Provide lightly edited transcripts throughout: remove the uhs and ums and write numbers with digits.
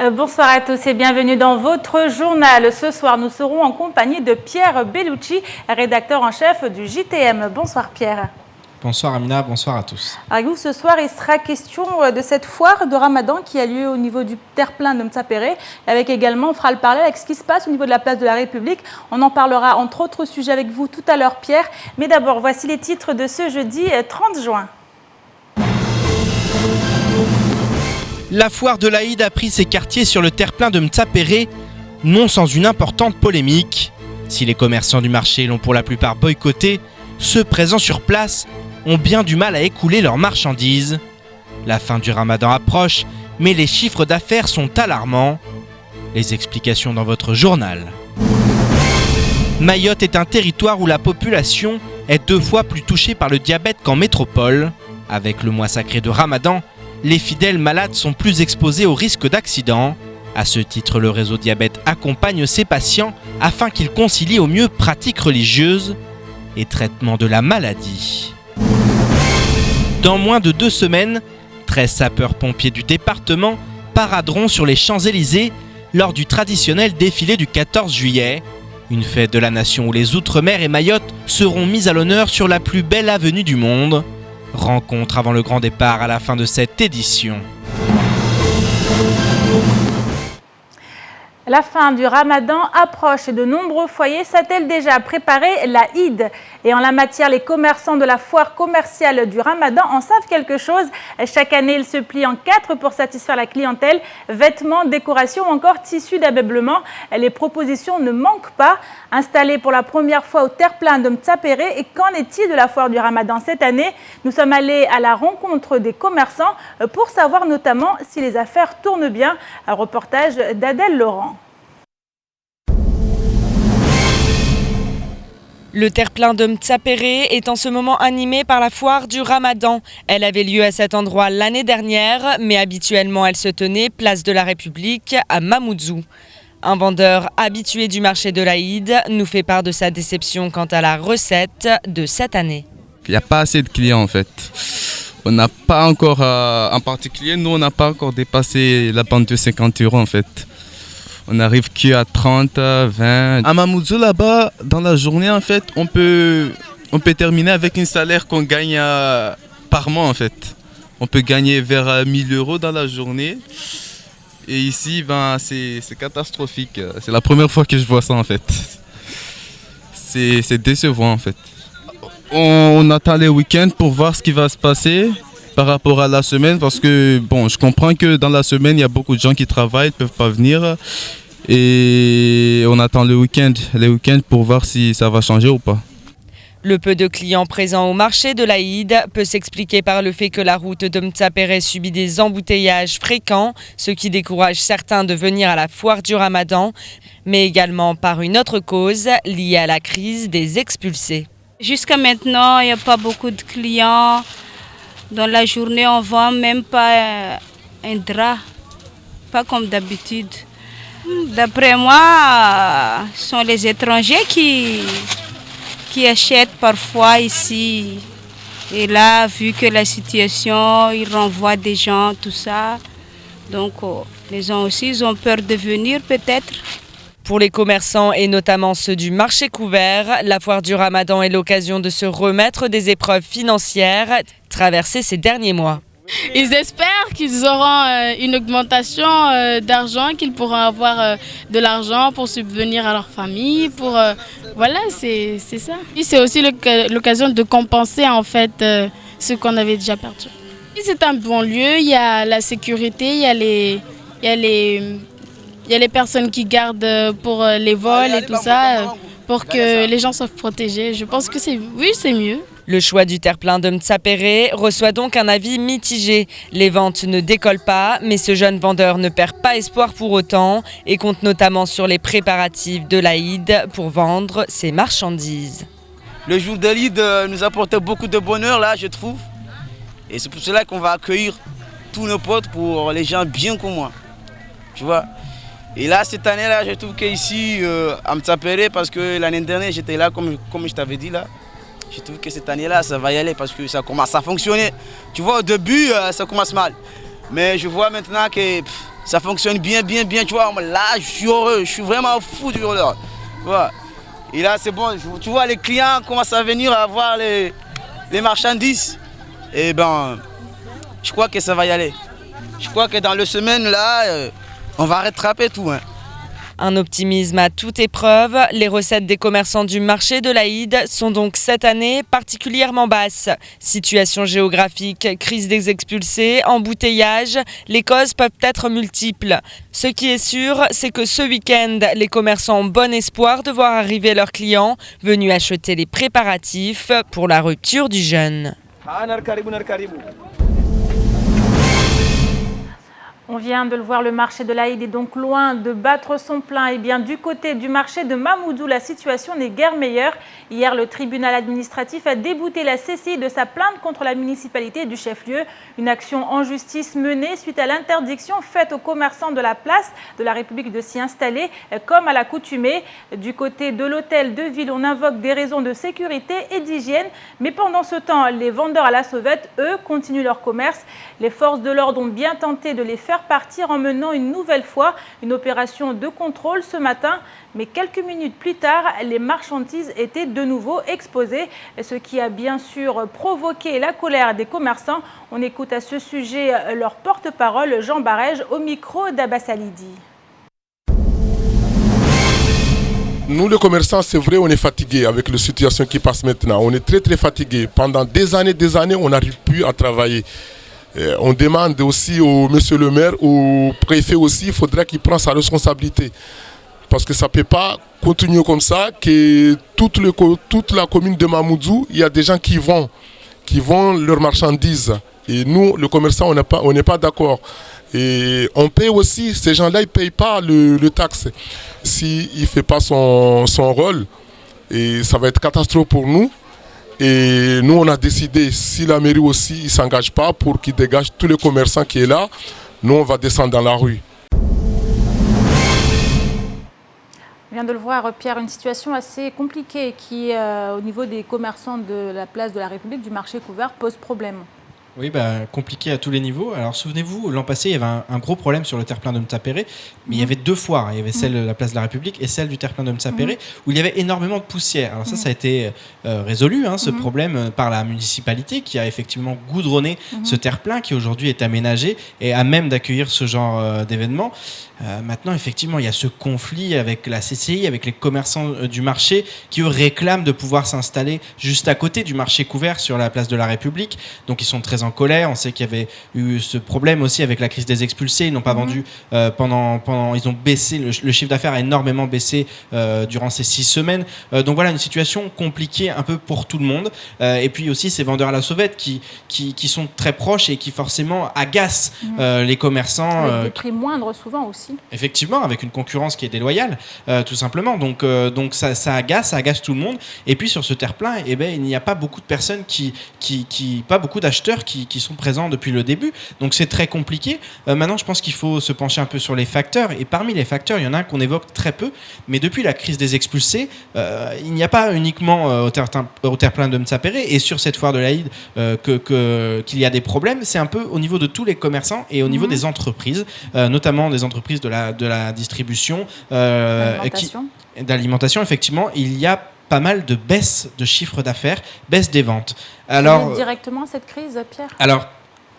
Bonsoir à tous et bienvenue dans votre journal. Ce soir, nous serons en compagnie de Pierre Bellucci, rédacteur en chef du JTM. Bonsoir Pierre. Bonsoir Amina, bonsoir à tous. Avec vous ce soir, il sera question de cette foire de Ramadan qui a lieu au niveau du terre-plein de Mtsapéré. Avec également, on fera le parallèle avec ce qui se passe au niveau de la place de la République. On en parlera entre autres sujets avec vous tout à l'heure Pierre. Mais d'abord, voici les titres de ce jeudi 30 juin. La foire de l'Aïd a pris ses quartiers sur le terre-plein de Mtsapéré, non sans une importante polémique. Si les commerçants du marché l'ont pour la plupart boycotté, ceux présents sur place ont bien du mal à écouler leurs marchandises. La fin du Ramadan approche, mais les chiffres d'affaires sont alarmants. Les explications dans votre journal. Mayotte est un territoire où la population est 2 fois plus touchée par le diabète qu'en métropole. Avec le mois sacré de Ramadan, les fidèles malades sont plus exposés au risque d'accident. À ce titre, le réseau diabète accompagne ses patients afin qu'ils concilient au mieux pratiques religieuses et traitement de la maladie. Dans moins de 2 semaines, 13 sapeurs-pompiers du département paraderont sur les Champs-Élysées lors du traditionnel défilé du 14 juillet. Une fête de la nation où les Outre-mer et Mayotte seront mis à l'honneur sur la plus belle avenue du monde. Rencontre avant le grand départ à la fin de cette édition. La fin du Ramadan approche et de nombreux foyers s'attellent déjà à préparer l'Aïd. Et en la matière, les commerçants de la foire commerciale du Ramadan en savent quelque chose. Chaque année, ils se plient en 4 pour satisfaire la clientèle. Vêtements, décorations ou encore tissus d'ameublement. Les propositions ne manquent pas. Installés pour la première fois au terre-plein de Mtsapéré. Et qu'en est-il de la foire du Ramadan cette année? Nous sommes allés à la rencontre des commerçants pour savoir notamment si les affaires tournent bien. Un reportage d'Adèle Laurent. Le terre-plein de Mtsapéré est en ce moment animé par la foire du Ramadan. Elle avait lieu à cet endroit l'année dernière, mais habituellement elle se tenait place de la République à Mamoudzou. Un vendeur habitué du marché de l'Aïd nous fait part de sa déception quant à la recette de cette année. Il n'y a pas assez de clients en fait. On n'a pas encore, en particulier, nous on n'a pas encore dépassé la bande de 50 € en fait. On n'arrive qu'à 30, 20. À Mamoudzou là-bas, dans la journée en fait, on peut terminer avec un salaire qu'on gagne par mois en fait. On peut gagner vers 1 000 € dans la journée. Et ici, c'est catastrophique. C'est la première fois que je vois ça en fait. C'est décevant en fait. On attend les week-ends pour voir ce qui va se passer par rapport à la semaine parce que bon, je comprends que dans la semaine, il y a beaucoup de gens qui travaillent, ne peuvent pas venir. Et on attend les week-ends pour voir si ça va changer ou pas. Le peu de clients présents au marché de l'Aïd peut s'expliquer par le fait que la route de Mtsapéré subit des embouteillages fréquents, ce qui décourage certains de venir à la foire du Ramadan, mais également par une autre cause liée à la crise des expulsés. Jusqu'à maintenant, il n'y a pas beaucoup de clients. Dans la journée, on ne vend même pas un drap, pas comme d'habitude. D'après moi, ce sont les étrangers qui achètent parfois ici. Et là, vu que la situation, ils renvoient des gens, tout ça. Donc, les gens aussi, ils ont peur de venir peut-être. Pour les commerçants et notamment ceux du marché couvert, la foire du Ramadan est l'occasion de se remettre des épreuves financières traversées ces derniers mois. Ils espèrent qu'ils auront une augmentation d'argent, qu'ils pourront avoir de l'argent pour subvenir à leur famille. Voilà, c'est ça. Et c'est aussi l'occasion de compenser en fait ce qu'on avait déjà perdu. C'est un bon lieu, il y a la sécurité, il y a les personnes qui gardent pour les vols et tout ça, pour que les gens soient protégés. Je pense que c'est mieux. Le choix du terre-plein de Mtsapéré reçoit donc un avis mitigé. Les ventes ne décollent pas, mais ce jeune vendeur ne perd pas espoir pour autant et compte notamment sur les préparatifs de l'Aïd pour vendre ses marchandises. Le jour de l'Aïd nous apportait beaucoup de bonheur là, je trouve. Et c'est pour cela qu'on va accueillir tous nos potes pour les gens bien comme moi. Tu vois. Et là, cette année-là, je trouve qu'ici, à Mtsapéré, parce que l'année dernière, j'étais là, comme je t'avais dit là. Je trouve que cette année-là, ça va y aller parce que ça commence à fonctionner. Tu vois, au début, ça commence mal. Mais je vois maintenant que Ça fonctionne bien, tu vois. Là, je suis heureux, je suis vraiment fou du roller. Tu vois. Et là, c'est bon, tu vois, les clients commencent à venir à voir les marchandises. Et ben, je crois que ça va y aller. Je crois que dans la semaine, là, on va rattraper tout. Hein. Un optimisme à toute épreuve. Les recettes des commerçants du marché de l'Aïd sont donc cette année particulièrement basses. Situation géographique, crise des expulsés, embouteillage, les causes peuvent être multiples. Ce qui est sûr, c'est que ce week-end, les commerçants ont bon espoir de voir arriver leurs clients venus acheter les préparatifs pour la rupture du jeûne. On vient de le voir, le marché de l'Aïd est donc loin de battre son plein. Et bien du côté du marché de Mamoudzou, la situation n'est guère meilleure. Hier, le tribunal administratif a débouté la CCI de sa plainte contre la municipalité du chef-lieu. Une action en justice menée suite à l'interdiction faite aux commerçants de la place de la République de s'y installer comme à l'accoutumée. Du côté de l'hôtel de ville, on invoque des raisons de sécurité et d'hygiène. Mais pendant ce temps, les vendeurs à la sauvette, eux, continuent leur commerce. Les forces de l'ordre ont bien tenté de les faire partir en menant une nouvelle fois une opération de contrôle ce matin. Mais quelques minutes plus tard, les marchandises étaient de nouveau exposées, ce qui a bien sûr provoqué la colère des commerçants. On écoute à ce sujet leur porte-parole, Jean Barège, au micro d'Abbas Alidi. Nous, les commerçants, c'est vrai, on est fatigués avec la situation qui passe maintenant. On est très fatigués. Pendant des années, on n'arrive plus à travailler. On demande aussi au monsieur le maire, au préfet aussi, il faudra qu'il prenne sa responsabilité. Parce que ça ne peut pas continuer comme ça, que toute la commune de Mamoudzou, il y a des gens qui vendent leurs marchandises. Et nous, les commerçants, on n'est pas d'accord. Et on paye aussi, ces gens-là, ils ne payent pas le taxe. S'il ne fait pas son rôle, et ça va être catastrophe pour nous. Et nous, on a décidé, si la mairie aussi ne s'engage pas pour qu'il dégage tous les commerçants qui sont là, nous, on va descendre dans la rue. On vient de le voir, Pierre, une situation assez compliquée qui, au niveau des commerçants de la place de la République, du marché couvert, pose problème. Oui, compliqué à tous les niveaux. Alors souvenez-vous, l'an passé, il y avait un gros problème sur le terre-plein de Mtsapéré, mais il y avait deux foires. Il y avait celle de la place de la République et celle du terre-plein de Mtsapéré, où il y avait énormément de poussière. Alors ça a été résolu, ce problème, par la municipalité qui a effectivement goudronné ce terre-plein qui aujourd'hui est aménagé et à même d'accueillir ce genre d'événement. Maintenant, effectivement, il y a ce conflit avec la CCI, avec les commerçants du marché qui, eux, réclament de pouvoir s'installer juste à côté du marché couvert sur la place de la République. Donc, ils sont très en colère. On sait qu'il y avait eu ce problème aussi avec la crise des expulsés. Ils n'ont pas vendu pendant... Ils ont baissé... Le chiffre d'affaires a énormément baissé durant ces 6 semaines. Donc, voilà, une situation compliquée un peu pour tout le monde. Et puis aussi, ces vendeurs à la sauvette qui sont très proches et qui, forcément, agacent les commerçants. Avec des prix moindres, souvent aussi. Effectivement, avec une concurrence qui est déloyale, tout simplement. Donc ça agace tout le monde. Et puis sur ce terre-plein, il n'y a pas beaucoup de personnes pas beaucoup d'acheteurs qui sont présents depuis le début. Donc c'est très compliqué. Maintenant, je pense qu'il faut se pencher un peu sur les facteurs. Et parmi les facteurs, il y en a un qu'on évoque très peu. Mais depuis la crise des expulsés, il n'y a pas uniquement au terre-plein de Mtsapéré et sur cette foire de l'Aïd qu'il y a des problèmes. C'est un peu au niveau de tous les commerçants et au niveau des entreprises, notamment des entreprises de la distribution, d'alimentation, effectivement, il y a pas mal de baisse de chiffre d'affaires, baisse des ventes. Alors, directement cette crise, Pierre ? Alors,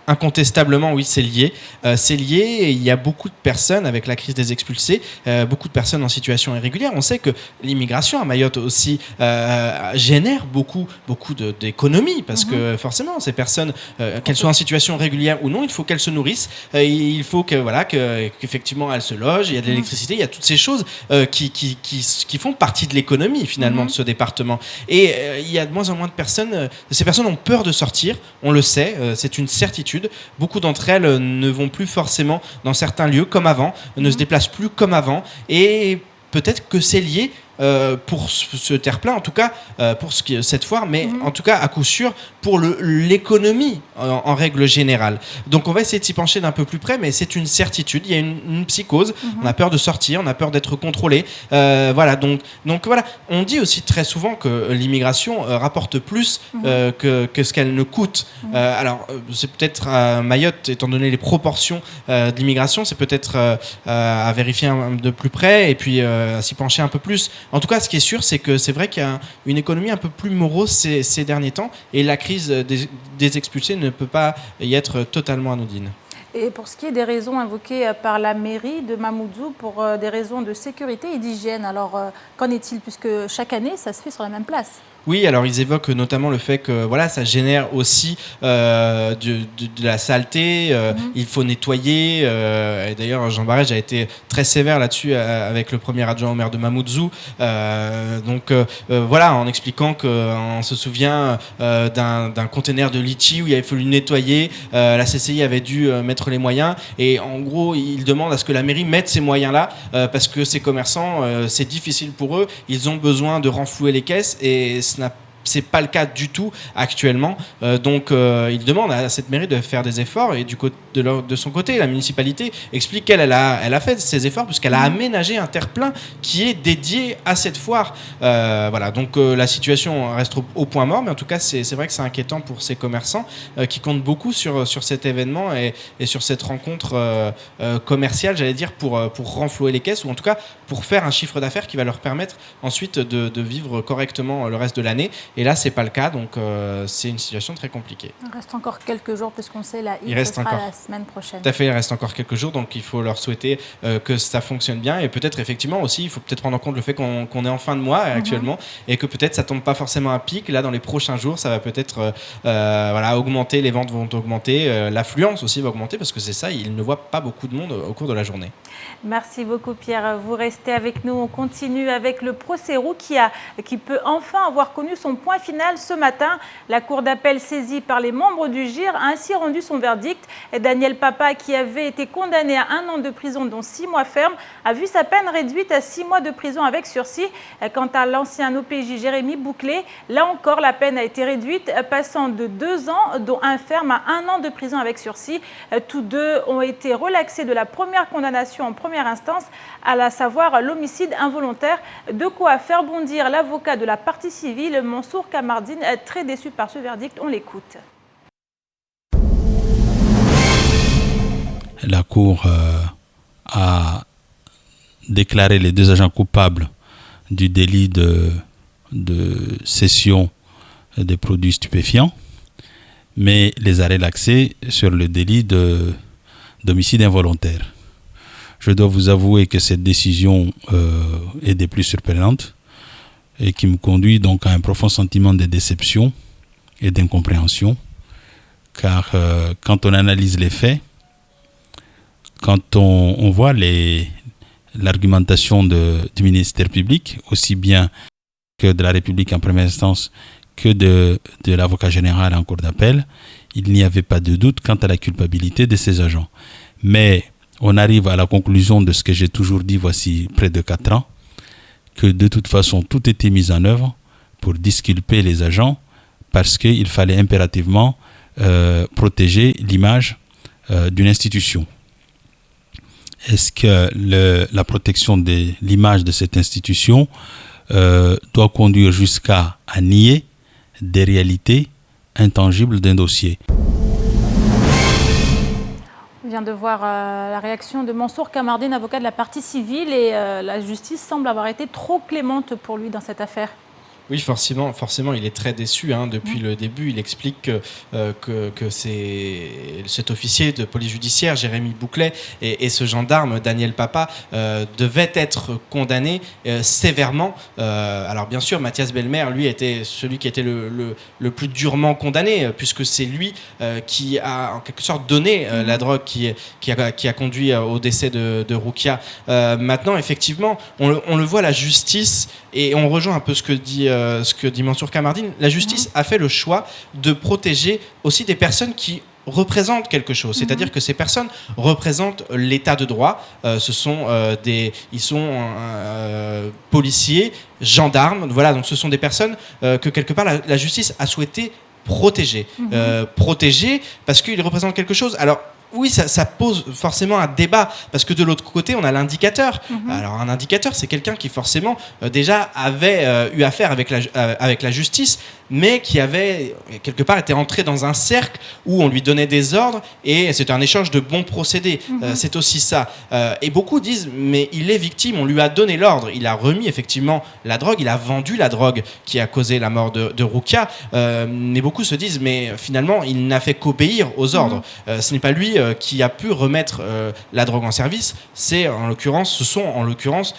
incontestablement, oui, c'est lié. Et il y a beaucoup de personnes, avec la crise des expulsés, beaucoup de personnes en situation irrégulière. On sait que l'immigration à Mayotte aussi génère beaucoup d'économies, parce que forcément, ces personnes, qu'elles soient en situation régulière ou non, il faut qu'elles se nourrissent. Il faut qu'effectivement, elles se logent. Il y a de l'électricité, il y a toutes ces choses qui font partie de l'économie, finalement, de ce département. Et il y a de moins en moins de personnes. Ces personnes ont peur de sortir, on le sait, c'est une certitude. Beaucoup d'entre elles ne vont plus forcément dans certains lieux comme avant, ne se déplacent plus comme avant, et peut-être que c'est lié pour ce terre-plein, en tout cas pour cette foire, mais en tout cas à coup sûr pour l'économie en règle générale. Donc on va essayer de s'y pencher d'un peu plus près, mais c'est une certitude, il y a une psychose, on a peur de sortir, on a peur d'être contrôlé. Voilà, donc voilà, on dit aussi très souvent que l'immigration rapporte plus que ce qu'elle ne coûte. Alors c'est peut-être à Mayotte, étant donné les proportions de l'immigration, c'est peut-être à vérifier de plus près et puis à s'y pencher un peu plus. En tout cas, ce qui est sûr, c'est que c'est vrai qu'il y a une économie un peu plus morose ces derniers temps et la crise des expulsés ne peut pas y être totalement anodine. Et pour ce qui est des raisons invoquées par la mairie de Mamoudzou pour des raisons de sécurité et d'hygiène, alors qu'en est-il puisque chaque année, ça se fait sur la même place ? Oui, alors ils évoquent notamment le fait que voilà, ça génère aussi de la saleté, il faut nettoyer. Et d'ailleurs, Jean Barège a été très sévère là-dessus avec le premier adjoint au maire de Mamoudzou. Voilà, en expliquant qu'on se souvient d'un conteneur de litchi où il avait fallu nettoyer. La CCI avait dû mettre les moyens. Et en gros, il demande à ce que la mairie mette ces moyens-là parce que ces commerçants, c'est difficile pour eux. Ils ont besoin de renflouer les caisses et c'est pas le cas du tout actuellement. Il demande à cette mairie de faire des efforts et de son côté, la municipalité explique qu'elle a fait ces efforts puisqu'elle a aménagé un terre-plein qui est dédié à cette foire. Voilà, donc la situation reste au point mort, mais en tout cas, c'est vrai que c'est inquiétant pour ces commerçants qui comptent beaucoup sur cet événement et sur cette rencontre commerciale, j'allais dire, pour renflouer les caisses ou en tout cas pour faire un chiffre d'affaires qui va leur permettre ensuite de vivre correctement le reste de l'année. Et là, c'est pas le cas, donc c'est une situation très compliquée. Il reste encore quelques jours, puisqu'on sait, la ID, ce sera la semaine prochaine. Tout à fait, il reste encore quelques jours, donc il faut leur souhaiter que ça fonctionne bien. Et peut-être, effectivement, aussi, il faut peut-être prendre en compte le fait qu'on est en fin de mois actuellement, et que peut-être ça tombe pas forcément à pic. Là, dans les prochains jours, ça va peut-être augmenter, les ventes vont augmenter, l'affluence aussi va augmenter, parce que c'est ça, ils ne voient pas beaucoup de monde au cours de la journée. Merci beaucoup, Pierre. Vous restez avec nous. On continue avec le procès Roux qui peut enfin avoir connu son point final ce matin. La cour d'appel saisie par les membres du GIR a ainsi rendu son verdict. Et Daniel Papa, qui avait été condamné à 1 an de prison, dont 6 mois ferme, a vu sa peine réduite à 6 mois de prison avec sursis. Quant à l'ancien OPJ Jérémy Bouclé, là encore, la peine a été réduite, passant de 2 ans, dont un ferme, à 1 an de prison avec sursis. Tous deux ont été relaxés de la première condamnation en première instance, à savoir l'homicide involontaire. De quoi faire bondir l'avocat de la partie civile, Mansour Kamardine, très déçu par ce verdict. On l'écoute. La Cour a déclaré les 2 agents coupables du délit de cession des produits stupéfiants, mais les a relaxés sur le délit d'homicide involontaire. Je dois vous avouer que cette décision est des plus surprenantes et qui me conduit donc à un profond sentiment de déception et d'incompréhension, car quand on analyse les faits, quand on voit l'argumentation du ministère public, aussi bien que de la République en première instance que de l'avocat général en cour d'appel, il n'y avait pas de doute quant à la culpabilité de ces agents. Mais on arrive à la conclusion de ce que j'ai toujours dit voici près de 4 ans, que de toute façon tout était mis en œuvre pour disculper les agents parce qu'il fallait impérativement protéger l'image d'une institution. Est-ce que la protection de l'image de cette institution doit conduire jusqu'à nier des réalités intangibles d'un dossier? On vient de voir la réaction de Mansour Kamardine, avocat de la partie civile, et la justice semble avoir été trop clémente pour lui dans cette affaire. Oui, forcément, il est très déçu. Depuis le début, il explique que c'est cet officier de police judiciaire, Jérémy Bouclé, et ce gendarme, Daniel Papa, devaient être condamnés sévèrement. Alors bien sûr, Mathias Belmer, lui, était celui qui était le plus durement condamné, puisque c'est lui qui a en quelque sorte donné la drogue qui a conduit au décès de Roukia. Maintenant, effectivement, on le voit, la justice, et on rejoint un peu ce que dit Mansour Kamardine, la justice a fait le choix de protéger aussi des personnes qui représentent quelque chose. C'est-à-dire que ces personnes représentent l'état de droit. Ils sont policiers, gendarmes. Voilà, donc ce sont des personnes que quelque part la justice a souhaité protéger. Protéger parce qu'ils représentent quelque chose. Alors, oui, ça pose forcément un débat, parce que de l'autre côté, on a l'indicateur. Alors, un indicateur, c'est quelqu'un qui forcément déjà avait eu affaire avec la justice, mais qui avait quelque part été entré dans un cercle où on lui donnait des ordres, et c'est un échange de bons procédés. C'est aussi ça. Et beaucoup disent, mais il est victime, on lui a donné l'ordre, il a remis effectivement la drogue, il a vendu la drogue qui a causé la mort de Roukia. Mais beaucoup se disent, mais finalement, il n'a fait qu'obéir aux ordres. Ce n'est pas lui qui a pu remettre la drogue en service, ce sont en l'occurrence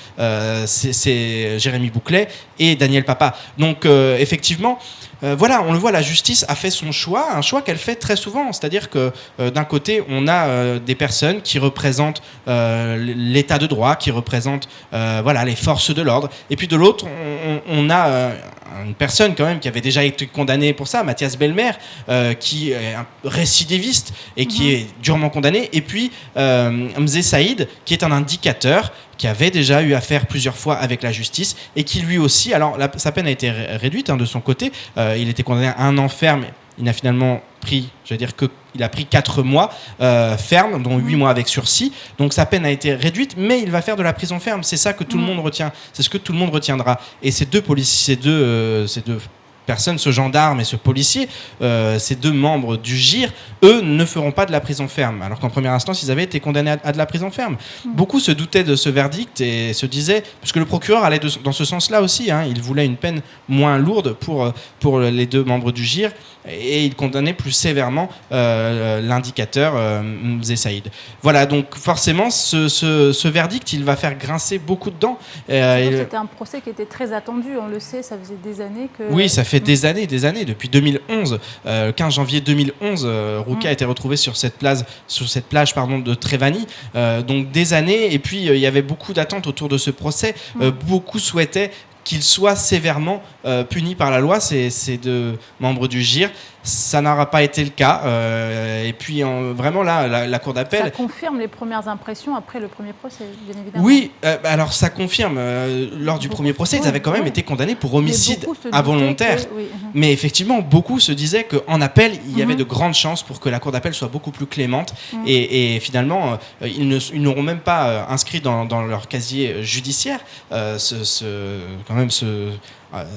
c'est Jérémy Bouclet et Daniel Papa. Donc effectivement, voilà, on le voit, la justice a fait son choix, un choix qu'elle fait très souvent. C'est-à-dire que d'un côté, on a des personnes qui représentent l'état de droit, qui représentent les forces de l'ordre. Et puis de l'autre, on a une personne quand même qui avait déjà été condamnée pour ça, Mathias Belmer, qui est un récidiviste et qui est durement condamné. Et puis Mzé Saïd, qui est un indicateur, qui avait déjà eu affaire plusieurs fois avec la justice et qui lui aussi, alors sa peine a été réduite de son côté, il était condamné à 1 an ferme, il n'a finalement pris, il a pris 4 mois ferme, dont 8 mois avec sursis, donc sa peine a été réduite, mais il va faire de la prison ferme, c'est ça que tout le monde retient, c'est ce que tout le monde retiendra. Et ces deux policiers, ces deux personnes, ce gendarme et ce policier, ces 2 membres du GIR, eux ne feront pas de la prison ferme, alors qu'en première instance ils avaient été condamnés à de la prison ferme. Beaucoup se doutaient de ce verdict et se disaient, parce que le procureur allait dans ce sens-là aussi, il voulait une peine moins lourde pour les 2 membres du GIR, et il condamnait plus sévèrement l'indicateur Mzé Saïd. Voilà, donc forcément ce verdict il va faire grincer beaucoup de dents. C'était un procès qui était très attendu, on le sait, ça faisait des années que... Oui, ça fait des années, depuis 2011, 15 janvier 2011, Roukia a été retrouvé sur cette plage de Trévani, donc des années, et puis il y avait beaucoup d'attentes autour de ce procès, beaucoup souhaitaient qu'il soit sévèrement puni par la loi, ces 2 membres du GIR. Ça n'aura pas été le cas. Et puis, vraiment, là, la Cour d'appel... Ça confirme les premières impressions après le premier procès, bien évidemment. Oui, alors ça confirme. Lors du premier procès, ils avaient quand même été condamnés pour homicide involontaire. Mais effectivement, beaucoup se disaient qu'en appel, il y avait de grandes chances pour que la Cour d'appel soit beaucoup plus clémente. Et finalement, ils n'auront même pas inscrit dans leur casier judiciaire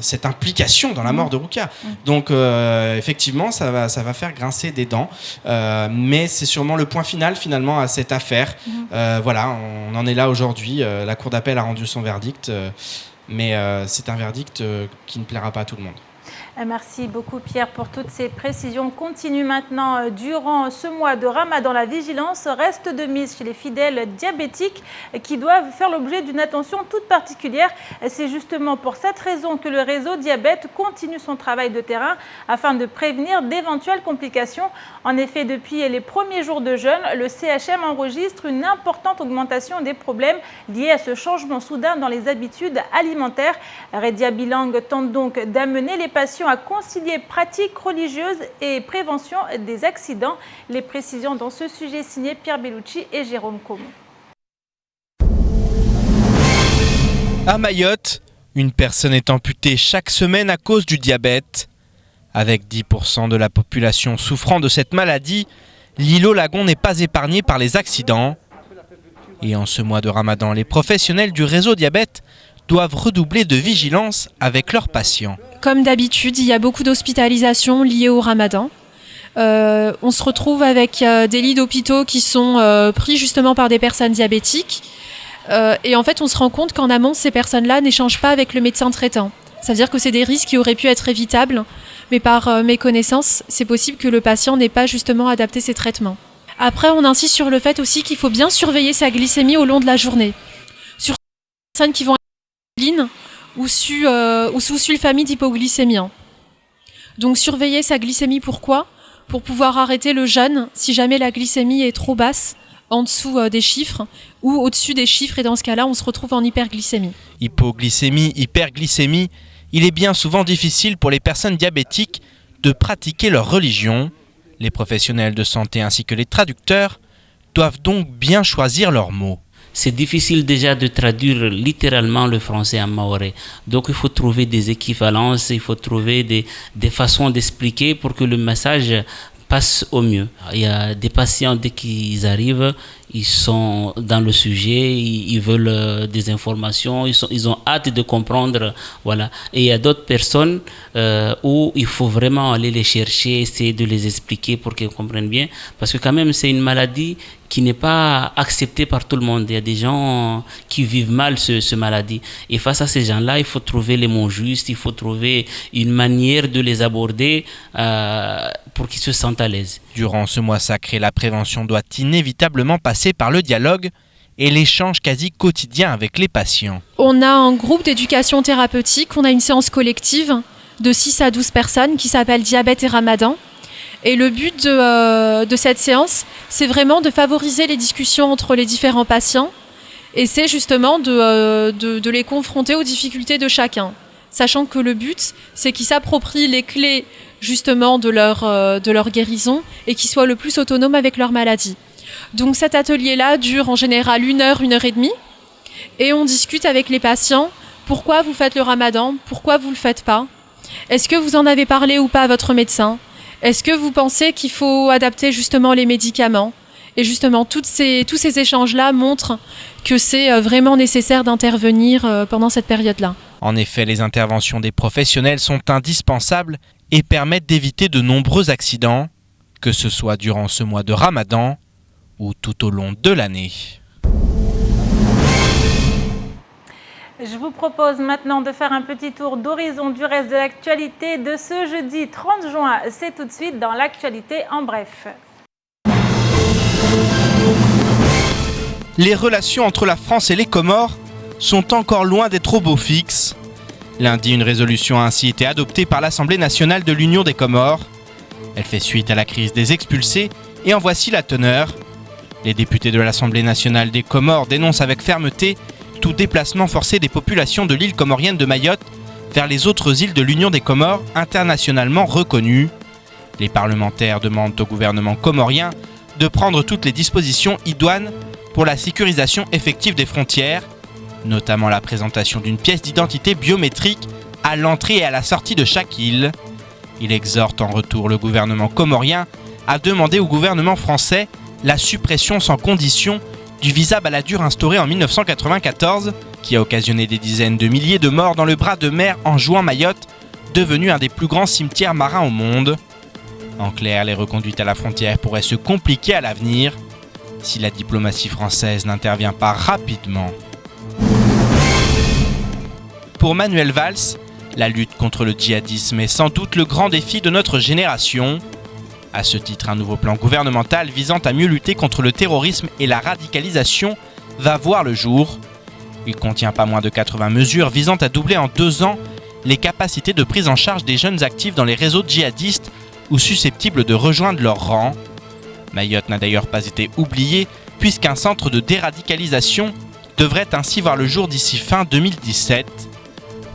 cette implication dans la mort de Roukia. Donc effectivement, ça va faire grincer des dents, mais c'est sûrement le point final finalement à cette affaire. Voilà, on en est là aujourd'hui. La Cour d'appel a rendu son verdict, mais c'est un verdict qui ne plaira pas à tout le monde. Merci beaucoup Pierre pour toutes ces précisions. On continue maintenant durant ce mois de Ramadan. La vigilance reste de mise chez les fidèles diabétiques qui doivent faire l'objet d'une attention toute particulière. C'est justement pour cette raison que le réseau Diabète continue son travail de terrain afin de prévenir d'éventuelles complications. En effet, depuis les premiers jours de jeûne, le CHM enregistre une importante augmentation des problèmes liés à ce changement soudain dans les habitudes alimentaires. Redia Bilang tente donc d'amener les patients à concilier pratique religieuse et prévention des accidents. Les précisions dans ce sujet signé Pierre Bellucci et Jérôme Comon. À Mayotte, une personne est amputée chaque semaine à cause du diabète. Avec 10% de la population souffrant de cette maladie, l'îlot Lagon n'est pas épargné par les accidents. Et en ce mois de Ramadan, les professionnels du réseau Diabète doivent redoubler de vigilance avec leurs patients. Comme d'habitude, il y a beaucoup d'hospitalisations liées au Ramadan. On se retrouve avec des lits d'hôpitaux qui sont pris justement par des personnes diabétiques. Et en fait, on se rend compte qu'en amont, ces personnes-là n'échangent pas avec le médecin traitant. C'est-à-dire que c'est des risques qui auraient pu être évitables, mais par méconnaissance, c'est possible que le patient n'ait pas justement adapté ses traitements. Après, on insiste sur le fait aussi qu'il faut bien surveiller sa glycémie au long de la journée. Sur les personnes qui vont ou sous sulfamide hypoglycémie. Donc surveiller sa glycémie, pourquoi ? Pour pouvoir arrêter le jeûne si jamais la glycémie est trop basse, en dessous des chiffres, ou au-dessus des chiffres, et dans ce cas-là, on se retrouve en hyperglycémie. Hypoglycémie, hyperglycémie, il est bien souvent difficile pour les personnes diabétiques de pratiquer leur religion. Les professionnels de santé ainsi que les traducteurs doivent donc bien choisir leurs mots. C'est difficile déjà de traduire littéralement le français en mahorais. Donc il faut trouver des équivalences, il faut trouver des façons d'expliquer pour que le message passe au mieux. Il y a des patients, dès qu'ils arrivent, ils sont dans le sujet, ils veulent des informations, ils ont hâte de comprendre. Voilà. Et il y a d'autres personnes où il faut vraiment aller les chercher, essayer de les expliquer pour qu'ils comprennent bien. Parce que quand même, c'est une maladie qui n'est pas acceptée par tout le monde. Il y a des gens qui vivent mal ce maladie. Et face à ces gens-là, il faut trouver les mots justes, il faut trouver une manière de les aborder pour qu'ils se sentent à l'aise. Durant ce mois sacré, la prévention doit inévitablement passer par le dialogue et l'échange quasi quotidien avec les patients. On a un groupe d'éducation thérapeutique, on a une séance collective de 6 à 12 personnes qui s'appelle Diabète et Ramadan. Et le but de cette séance, c'est vraiment de favoriser les discussions entre les différents patients et c'est justement de les confronter aux difficultés de chacun. Sachant que le but, c'est qu'ils s'approprient les clés justement de leur guérison et qu'ils soient le plus autonomes avec leur maladie. Donc cet atelier-là dure en général 1 heure, 1 heure et demie et on discute avec les patients pourquoi vous faites le ramadan, pourquoi vous ne le faites pas, est-ce que vous en avez parlé ou pas à votre médecin, est-ce que vous pensez qu'il faut adapter justement les médicaments. Et justement, tous ces échanges-là montrent que c'est vraiment nécessaire d'intervenir pendant cette période-là. En effet, les interventions des professionnels sont indispensables et permettent d'éviter de nombreux accidents, que ce soit durant ce mois de Ramadan ou tout au long de l'année. Je vous propose maintenant de faire un petit tour d'horizon du reste de l'actualité de ce jeudi 30 juin. C'est tout de suite dans l'actualité en bref. Les relations entre la France et les Comores sont encore loin d'être au beau fixe. Lundi, une résolution a ainsi été adoptée par l'Assemblée nationale de l'Union des Comores. Elle fait suite à la crise des expulsés et en voici la teneur. Les députés de l'Assemblée nationale des Comores dénoncent avec fermeté tout déplacement forcé des populations de l'île comorienne de Mayotte vers les autres îles de l'Union des Comores internationalement reconnues. Les parlementaires demandent au gouvernement comorien de prendre toutes les dispositions idoines pour la sécurisation effective des frontières, notamment la présentation d'une pièce d'identité biométrique à l'entrée et à la sortie de chaque île. Il exhorte en retour le gouvernement comorien à demander au gouvernement français la suppression sans condition du visa baladure instauré en 1994, qui a occasionné des dizaines de milliers de morts dans le bras de mer en jouant Mayotte, devenu un des plus grands cimetières marins au monde. En clair, les reconduites à la frontière pourraient se compliquer à l'avenir si la diplomatie française n'intervient pas rapidement. Pour Manuel Valls, la lutte contre le djihadisme est sans doute le grand défi de notre génération. À ce titre, un nouveau plan gouvernemental visant à mieux lutter contre le terrorisme et la radicalisation va voir le jour. Il contient pas moins de 80 mesures visant à doubler en 2 ans les capacités de prise en charge des jeunes actifs dans les réseaux djihadistes ou susceptibles de rejoindre leur rang. Mayotte n'a d'ailleurs pas été oublié puisqu'un centre de déradicalisation devrait ainsi voir le jour d'ici fin 2017.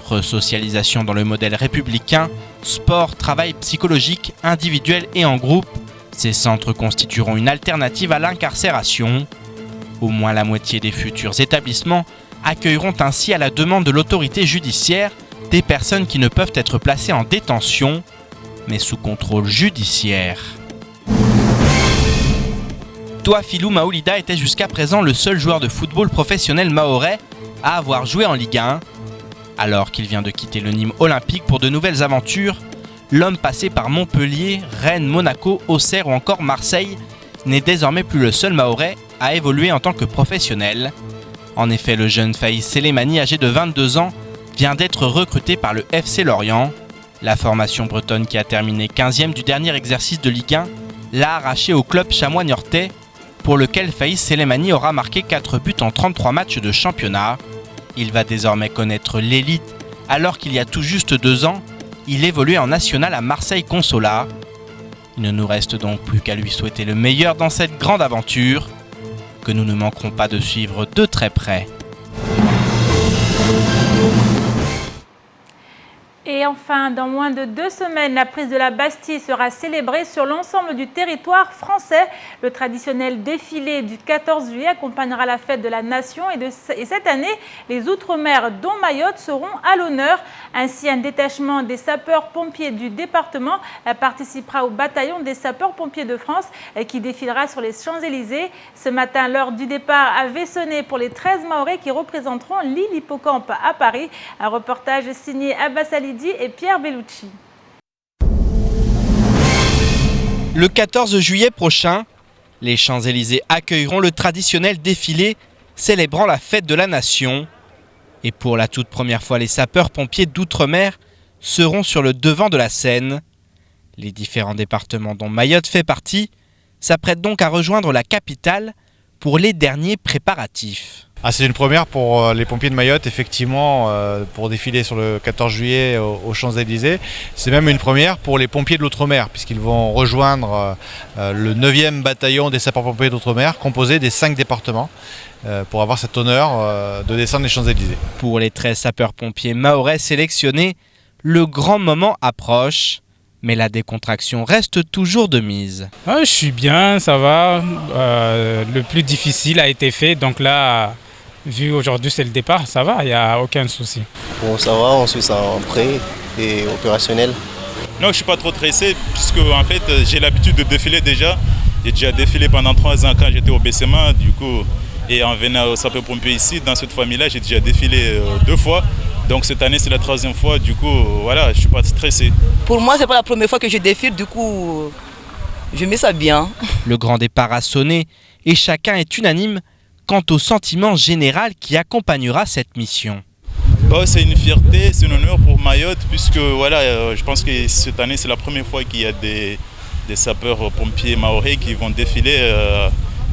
Resocialisation dans le modèle républicain, sport, travail psychologique, individuel et en groupe, ces centres constitueront une alternative à l'incarcération. Au moins la moitié des futurs établissements accueilleront ainsi à la demande de l'autorité judiciaire des personnes qui ne peuvent être placées en détention, mais sous contrôle judiciaire. Touafilou Maoulida était jusqu'à présent le seul joueur de football professionnel mahorais à avoir joué en Ligue 1. Alors qu'il vient de quitter le Nîmes Olympique pour de nouvelles aventures, l'homme passé par Montpellier, Rennes, Monaco, Auxerre ou encore Marseille n'est désormais plus le seul Mahorais à évoluer en tant que professionnel. En effet, le jeune Faïs Selemani, âgé de 22 ans, vient d'être recruté par le FC Lorient. La formation bretonne qui a terminé 15e du dernier exercice de Ligue 1 l'a arraché au club chamois niortais, pour lequel Faïs Selemani aura marqué 4 buts en 33 matchs de championnat. Il va désormais connaître l'élite, alors qu'il y a tout juste 2 ans, il évoluait en national à Marseille Consolat. Il ne nous reste donc plus qu'à lui souhaiter le meilleur dans cette grande aventure, que nous ne manquerons pas de suivre de très près. Et enfin, dans moins de 2 semaines, la prise de la Bastille sera célébrée sur l'ensemble du territoire français. Le traditionnel défilé du 14 juillet accompagnera la fête de la Nation et cette année, les Outre-mer, dont Mayotte, seront à l'honneur. Ainsi, un détachement des sapeurs-pompiers du département participera au bataillon des sapeurs-pompiers de France qui défilera sur les Champs-Élysées. Ce matin, l'heure du départ avait sonné pour les 13 Mahorais qui représenteront l'île Hippocampe à Paris. Un reportage signé Abbas Ali et Pierre Bellucci. Le 14 juillet prochain, les Champs-Élysées accueilleront le traditionnel défilé célébrant la fête de la Nation. Et pour la toute première fois, les sapeurs-pompiers d'Outre-mer seront sur le devant de la scène. Les différents départements dont Mayotte fait partie s'apprêtent donc à rejoindre la capitale pour les derniers préparatifs. C'est une première pour les pompiers de Mayotte, effectivement, pour défiler sur le 14 juillet aux Champs-Élysées. C'est même une première pour les pompiers de l'Outre-mer, puisqu'ils vont rejoindre le 9e bataillon des sapeurs-pompiers d'Outre-mer, composé des 5 départements, pour avoir cet honneur de descendre les Champs-Élysées. Pour les 13 sapeurs-pompiers mahorais sélectionnés, le grand moment approche. Mais la décontraction reste toujours de mise. Je suis bien, ça va. Le plus difficile a été fait, donc là, vu aujourd'hui c'est le départ, ça va, il n'y a aucun souci. Bon, ça va, on se sent prêt et opérationnel. Non, je ne suis pas trop stressé, puisque en fait, j'ai l'habitude de défiler déjà. J'ai déjà défilé pendant 3 ans quand j'étais au BCMA, du coup, et en venant au sapeur-pompier ici, dans cette famille-là, j'ai déjà défilé 2 fois. Donc cette année c'est la 3e fois, du coup voilà, je ne suis pas stressé. Pour moi c'est pas la première fois que je défile, du coup je mets ça bien. Le grand départ a sonné et chacun est unanime quant au sentiment général qui accompagnera cette mission. C'est une fierté, c'est un honneur pour Mayotte puisque voilà, je pense que cette année c'est la première fois qu'il y a des sapeurs-pompiers mahorais qui vont défiler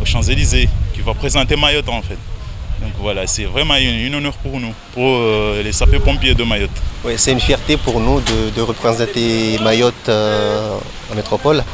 aux Champs-Élysées, qui vont présenter Mayotte en fait. Donc voilà, c'est vraiment un honneur pour nous, pour les sapeurs-pompiers de Mayotte. Oui, c'est une fierté pour nous de représenter Mayotte en métropole.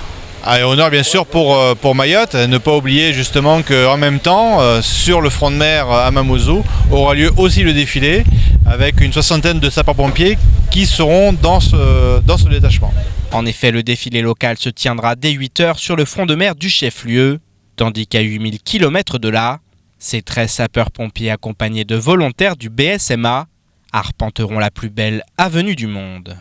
Honneur bien sûr pour Mayotte, ne pas oublier justement qu'en même temps, sur le front de mer à Mamoudzou, aura lieu aussi le défilé avec une 60aine de sapeurs-pompiers qui seront dans ce détachement. En effet, le défilé local se tiendra dès 8h sur le front de mer du chef-lieu, tandis qu'à 8000 km de là, ces 13 sapeurs-pompiers accompagnés de volontaires du BSMA arpenteront la plus belle avenue du monde.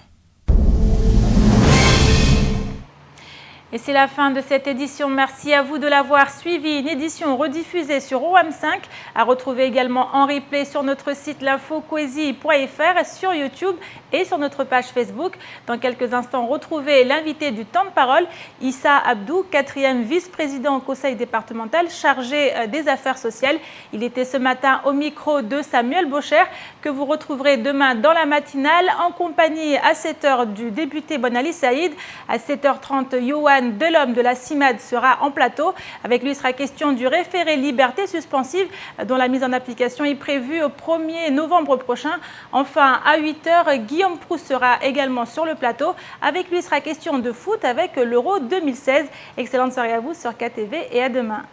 Et c'est la fin de cette édition. Merci à vous de l'avoir suivi. Une édition rediffusée sur OM5, à retrouver également en replay sur notre site l'infocoesie.fr, sur YouTube et sur notre page Facebook. Dans quelques instants, retrouvez l'invité du temps de parole, Issa Abdou, 4e vice-président au conseil départemental chargé des affaires sociales. Il était ce matin au micro de Samuel Bocher, que vous retrouverez demain dans la matinale en compagnie à 7h du député Bonali Saïd. À 7h30, Yohan Delhomme de la CIMAD sera en plateau. Avec lui, il sera question du référé liberté suspensive dont la mise en application est prévue au 1er novembre prochain. Enfin, à 8h, Guillaume Proust sera également sur le plateau. Avec lui, il sera question de foot avec l'Euro 2016. Excellente soirée à vous sur KTV et à demain.